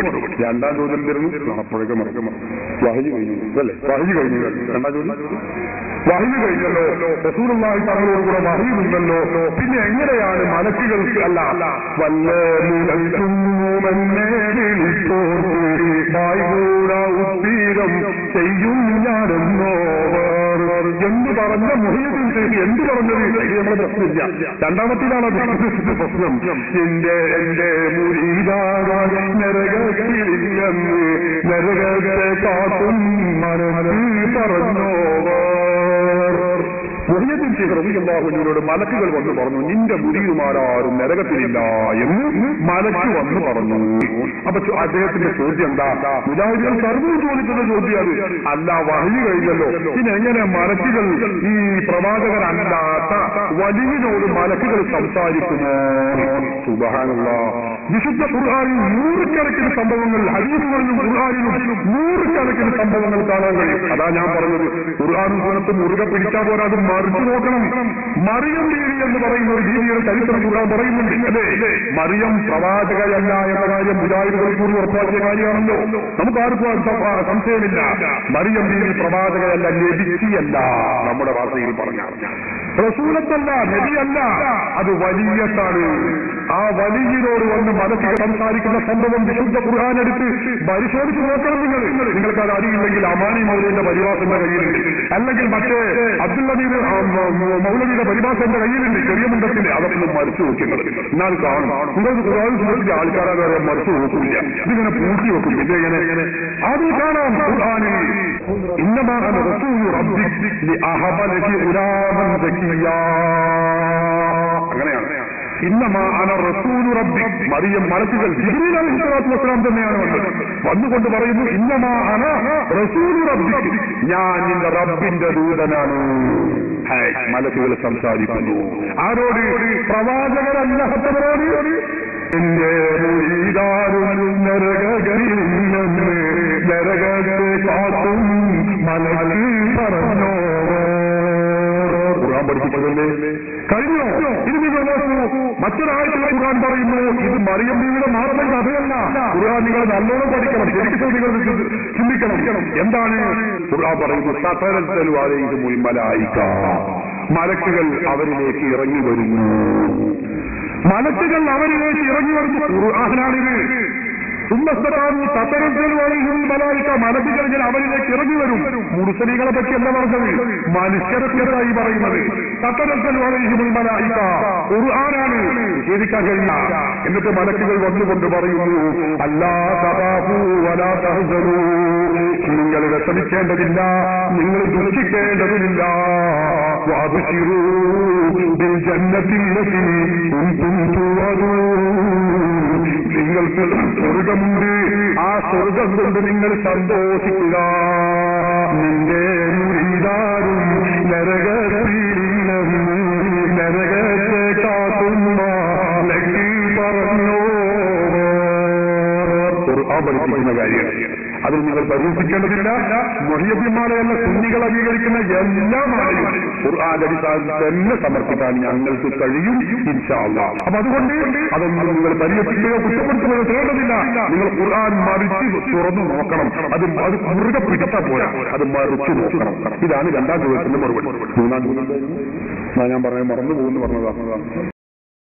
മറുപടി. രണ്ടാം ചോദ്യം തരുന്നു അപ്പോഴേക്കും വഹി കഴിഞ്ഞു അല്ലേ? വഹി കഴിഞ്ഞു. രണ്ടാം ചോദ്യം വഹി കഴിഞ്ഞല്ലോ, റസൂലുള്ളാഹി തങ്ങളോടുകൂടെ വഹിയുണ്ടല്ലോ, പിന്നെ എങ്ങനെയാണ് മലക്കുകൾക്ക് അല്ല ഉത്തീരം ചെയ്യും ഞാനെന്നോ എന്ന് പറഞ്ഞ മുഹീദ്ദീൻ ഷെയ്ഖ് എന്ത് പറഞ്ഞത് നമ്മുടെ പ്രശ്നമില്ല. രണ്ടാമത്തേതാണ് പ്രശ്നം. എന്റെ മുരീദായ നരകത്തിലില്ലെന്ന് നരകത്തെ കാട്ടും മനസ്സിൽ പറഞ്ഞോ. മുഹീദ്ദീൻ ഷെയ്ഖ് റളിയല്ലാഹുവിനോട് മലക്കുകൾ വന്ന് പറഞ്ഞു, നിന്റെ മുരീദുമാരാരും നരകത്തിലില്ല എന്ന് മലക്ക് വന്ന് പറഞ്ഞു. അപ്പൊ അദ്ദേഹത്തിന്റെ ചോദ്യം എന്താ? മുജാഹിദുകൾ സർവ്വം ചോദിക്കുന്ന ചോദ്യം അല്ല, വഹി കഴിഞ്ഞല്ലോ, പിന്നെ എങ്ങനെ മലക്കുകൾ ഈ പ്രവാചകരല്ലാത്ത വലിയനോട് മലക്കുകൾ സംസാരിക്കുമോ? സുബ്ഹാനല്ലാഹ്. വിശുദ്ധ ഖുർആനിൽ നൂറുകണക്കിന് സംഭവങ്ങൾ, ഹദീസുകളിലും ഖുർആനിലും നൂറുകണക്കിന് സംഭവങ്ങൾ കാണാൻ കഴിയും. അതാ ഞാൻ പറഞ്ഞത്, ഖുർആനും സുന്നത്തും മുറുകെ പിടിച്ചാൽ പോരാ, അത് മറിച്ചു നോക്കണം. മറിയം ബീവി എന്ന് പറയുന്ന ഒരു ബീവിയുടെ ചരിത്രം ഖുർആൻ പറയുന്നുണ്ട് അല്ലേ? മറിയം പ്രവാചകയല്ല എന്ന കാര്യം മുജാഹിദുകൾ കൂടി ഉറപ്പാക്കിയ കാര്യമാണല്ലോ, നമുക്ക് ആർക്കും സംശയമില്ല. മറിയം ബീവി പ്രവാചകയല്ല, നബിയല്ല. നമ്മുടെ ഭാഷയിൽ പറഞ്ഞാൽ റസൂലത്തല്ല, നബിയല്ല, അത് വലിയത്താണ്. ആ വലിയനോട് വന്ന് മലക്കുകൾ സംസാരിക്കുന്ന സംഭവം വിശുദ്ധ ഖുർആൻ എടുത്ത് പരിശോധിച്ച് നോക്കണം. നിങ്ങൾക്ക് അത് അറിയില്ലെങ്കിൽ അമാനി മൗലവിയുടെ പരിഭാഷന്റെ കയ്യിലുണ്ട്, അല്ലെങ്കിൽ മറ്റേ അബ്ദുൽ നബീർ മൗലവിയുടെ പരിഭാഷ എന്റെ കയ്യിലുണ്ട്, ചെറിയ മുണ്ടത്തിന്റെ. അതൊക്കെ മറിച്ചു നോക്കുന്നത് എന്നാൽ കാണും. നിങ്ങൾക്ക് ഖുർആൻ സുന്നത്തിന്റെ ആൾക്കാരെ വരെ മറിച്ചു നോക്കില്ല, ഇതിങ്ങനെ പൂട്ടി വെക്കും. ഇതെങ്ങനെ അത് കാണാം ഖുർആനിൽ. ഇന്നമാണ് റസൂലു റബ്ബിക് ലിഅഹബ ലകി ഗുലാമൻ സക്കിയ്യാ. അങ്ങനെയാണ്. ഇന്നമാ അന റസൂലു റബ്ബിക്. മറിയം മലക്കുകൾ ജിബ്രീൽ അലൈഹിസ്സലാത്തു വസ്സലാം തന്നെയാണ് വന്നുകൊണ്ട് പറയുന്നു, ഇന്നമാ അന റസൂലു റബ്ബിക്, ഞാൻ നിന്റെ റബ്ബിന്റെ ദൂതനാണ്. മലക്കുകൾ സംസാരിക്കുന്നു ആരോട്? പ്രവാചകരല്ലാത്തവരോട്. എന്റെ മുരീദാരും നരകഗതിയില്ലെന്ന് നരകത്തെ കാട്ടും മലക്ക് പറഞ്ഞോ. ഖുർആൻ പഠിപ്പിച്ചതല്ലേ കഴിഞ്ഞോ? ഇത് നിങ്ങൾ നോക്കൂ, മറ്റൊരാഴ്ച ഖുർആൻ പറയുന്നു, ഇത് മറിയം ബീവിയുടെ മാത്രം കഥയല്ല. ഖുർആൻ നിങ്ങൾ നല്ലോണം പഠിക്കണം, ശരിക്കും നിങ്ങൾ ചിന്തിക്കണം. എന്താണ് ഖുർആൻ പറയുന്നത്? തതനസ്സലു അലൈഹിമുൽ മലായിക, മലക്കുകൾ അവരിലേക്ക് ഇറങ്ങി വരുന്നു. മലക്കുകൾ അവരിലേക്ക് ഇറങ്ങി വരുന്നു. ഖുർആനാണിത്. മലക്കുകൾ ഇങ്ങനെ അവരിലേക്ക് ഇറങ്ങി വരും. മുർസലീകളെ പറ്റി എന്താ പറഞ്ഞത്? മനുഷ്യരെത്തിയതായി പറയുന്നത്. ഖുർആനാണ്, ജീവിക്കാൻ കഴിയില്ല. എന്നിട്ട് മലക്കുകൾ വന്നുകൊണ്ട് പറയുന്നു, അല്ലാ തഖാഫൂ വലാ തഹ്സനൂ, നിങ്ങൾ വിഷമിക്കേണ്ടതില്ല, നിങ്ങൾ ദുഃഖിക്കേണ്ടതില്ല. വഅബ്ശിറൂ ബിൽ ജന്നത്തിൽ ലതീ കുൻതും തുഅദൂൻ, നിങ്ങൾക്ക് സ്വർഗമുണ്ട്, ആ സ്വർഗം കൊണ്ട് നിങ്ങൾ സന്തോഷിക്കുക. നിന്റെ മുരീദാരും നരകത്തിലില്ലെന്ന് നരകത്തെ കാട്ടുന്ന ലക്കി പറഞ്ഞോ. ഖുർആൻ പഠിപ്പിക്കുന്ന കാര്യമാണ്. അതിൽ നിങ്ങൾ പരീക്ഷിക്കേണ്ടതില്ല. മുഹയ്യദ്ദീന്മാരെയല്ല, സുന്നികൾ അംഗീകരിക്കുന്ന എല്ലാ മാലയും ഖുർആൻ അടിസ്ഥാനത്തിൽ തന്നെ സമർപ്പിക്കാൻ ഞങ്ങൾക്ക് കഴിയും ഇൻഷാ അല്ലാഹ്. അപ്പൊ അതുകൊണ്ട് അതൊന്നും നിങ്ങൾ പരിഹരിക്കുകയോ കുറ്റപ്പെടുത്തുകയോ ചെയ്യേണ്ടതില്ല. നിങ്ങൾ ഖുർആൻ മറിച്ച് തുറന്നു നോക്കണം. അത് മുറുകെ പിടിച്ചാൽ പോരാ, അത് മറിച്ച് നോക്കണം. ഇതാണ് രണ്ടാം ചോദ്യത്തിന്റെ മറുപടി. മൂന്നാം ചോദ്യം ഞാൻ പറയാൻ മറന്നു പോകുന്നു പറഞ്ഞതാണ്.